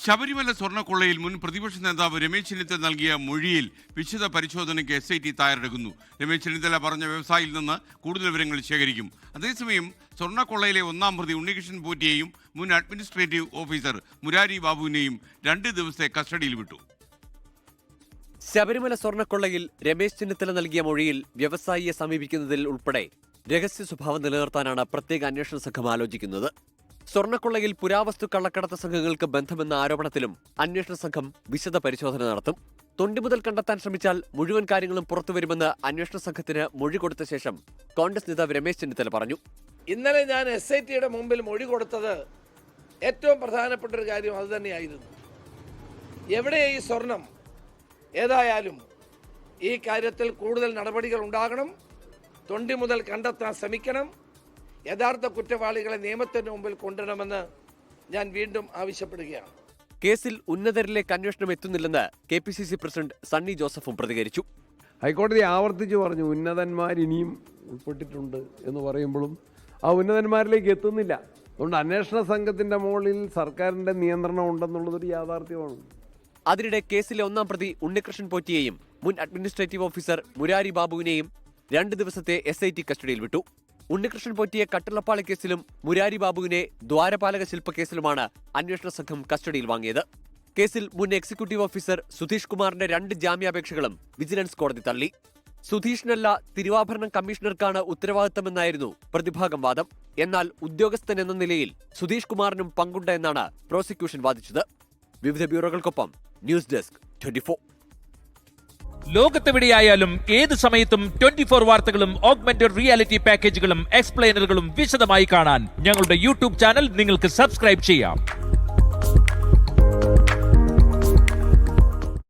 ശബരിമല സ്വർണ്ണക്കൊള്ളയിൽ മുൻ പ്രതിപക്ഷ നേതാവ് രമേശ് ചെന്നിത്തല നൽകിയ മൊഴിയിൽ വിശദ പരിശോധനയ്ക്ക് SIT തയ്യാറെടുക്കുന്നു. രമേശ് ചെന്നിത്തല പറഞ്ഞ വ്യവസായിയിൽ നിന്ന് കൂടുതൽ വിവരങ്ങൾ ശേഖരിക്കും. അതേസമയം സ്വർണ്ണക്കൊള്ളയിലെ ഒന്നാം പ്രതി ഉണ്ണികൃഷ്ണൻ പോറ്റിയെയും മുൻ അഡ്മിനിസ്ട്രേറ്റീവ് ഓഫീസർ മുരാരി ബാബുവിനെയും 2 ദിവസത്തെ കസ്റ്റഡിയിൽ വിട്ടു. ശബരിമല സ്വർണ്ണക്കൊള്ളയിൽ രമേശ് ചെന്നിത്തല നൽകിയ മൊഴിയിൽ വ്യവസായിയെ സമീപിക്കുന്നതിൽ ഉൾപ്പെടെ രഹസ്യ സ്വഭാവം നിലനിർത്താനാണ് പ്രത്യേക അന്വേഷണ സംഘം ആലോചിക്കുന്നത്. സ്വർണ്ണക്കൊള്ളയിൽ പുരാവസ്തു കള്ളക്കടത്ത് സംഘങ്ങൾക്ക് ബന്ധമെന്ന ആരോപണത്തിലും അന്വേഷണ സംഘം വിശദ പരിശോധന നടത്തും. തൊണ്ടി മുതൽ കണ്ടെത്താൻ ശ്രമിച്ചാൽ മുഴുവൻ കാര്യങ്ങളും പുറത്തുവരുമെന്ന് അന്വേഷണ സംഘത്തിന് മൊഴി കൊടുത്ത ശേഷം കോൺഗ്രസ് നേതാവ് രമേശ് ചെന്നിത്തല പറഞ്ഞു. ഇന്നലെ ഞാൻ SITയുടെ മുമ്പിൽ മൊഴി കൊടുത്തത് ഏറ്റവും പ്രധാനപ്പെട്ട ഒരു കാര്യം അതുതന്നെയായിരുന്നു. എവിടെ ഈ സ്വർണം? ഏതായാലും ഈ കാര്യത്തിൽ കൂടുതൽ നടപടികൾ ഉണ്ടാകണം. തൊണ്ടി മുതൽ കണ്ടെത്താൻ ശ്രമിക്കണം. യഥാർത്ഥ കുറ്റവാളികളെ നിയമത്തിന് മുമ്പിൽ കൊണ്ടുവരണമെന്ന് ഞാൻ വീണ്ടും ആവശ്യപ്പെടുകയാണ്. കേസിൽ ഉന്നതരിലേക്ക് അന്വേഷണം എത്തുന്നില്ലെന്ന് KPCC പ്രസിഡന്റ് സണ്ണി ജോസഫും പ്രതികരിച്ചു. ഹൈക്കോടതി ആവർത്തിച്ചു പറഞ്ഞു ഉന്നതന്മാർ ഇനിയും ഉൾപ്പെട്ടിട്ടുണ്ട് എന്ന് പറയുമ്പോഴും ആ ഉന്നതന്മാരിലേക്ക് എത്തുന്നില്ല. അതുകൊണ്ട് അന്വേഷണ സംഘത്തിന്റെ മുകളിൽ സർക്കാരിന്റെ നിയന്ത്രണം ഉണ്ടെന്നുള്ളതൊരു യാഥാർത്ഥ്യമാണ്. അതിനിടെ കേസിലെ ഒന്നാം പ്രതി ഉണ്ണികൃഷ്ണൻ പോറ്റിയെയും മുൻ അഡ്മിനിസ്ട്രേറ്റീവ് ഓഫീസർ മുരാരി ബാബുവിനെയും 2 ദിവസത്തെ SIT കസ്റ്റഡിയിൽ വിട്ടു. ഉണ്ണികൃഷ്ണൻ പോറ്റിയെ കട്ടളപ്പാളി കേസിലും മുരാരി ബാബുവിനെ ദ്വാരപാലക ശില്പക്കേസിലുമാണ് അന്വേഷണ സംഘം കസ്റ്റഡിയിൽ വാങ്ങിയത്. കേസിൽ മുൻ എക്സിക്യൂട്ടീവ് ഓഫീസർ സുധീഷ് കുമാറിന്റെ 2 ജാമ്യാപേക്ഷകളും വിജിലൻസ് കോടതി തള്ളി. സുധീഷിനല്ല തിരുവാഭരണം കമ്മീഷണർക്കാണ് ഉത്തരവാദിത്തമെന്നായിരുന്നു പ്രതിഭാഗം വാദം. എന്നാൽ ഉദ്യോഗസ്ഥൻ എന്ന നിലയിൽ സുധീഷ് കുമാറിനും പങ്കുണ്ട് എന്നാണ് പ്രോസിക്യൂഷൻ വാദിച്ചത്. വിവിധ ബ്യൂറോകൾക്കൊപ്പം ന്യൂസ് ഡെസ്ക് 24. ലോകത്തെവിടെയായാലും ഏത് സമയത്തും 24 വാർത്തകളും ഓഗ്മെന്റഡ് റിയാലിറ്റി പാക്കേജുകളും എക്സ്പ്ലെയിനറുകളും വിശദമായി കാണാൻ ഞങ്ങളുടെ YouTube ചാനൽ നിങ്ങൾക്ക് സബ്സ്ക്രൈബ് ചെയ്യാം.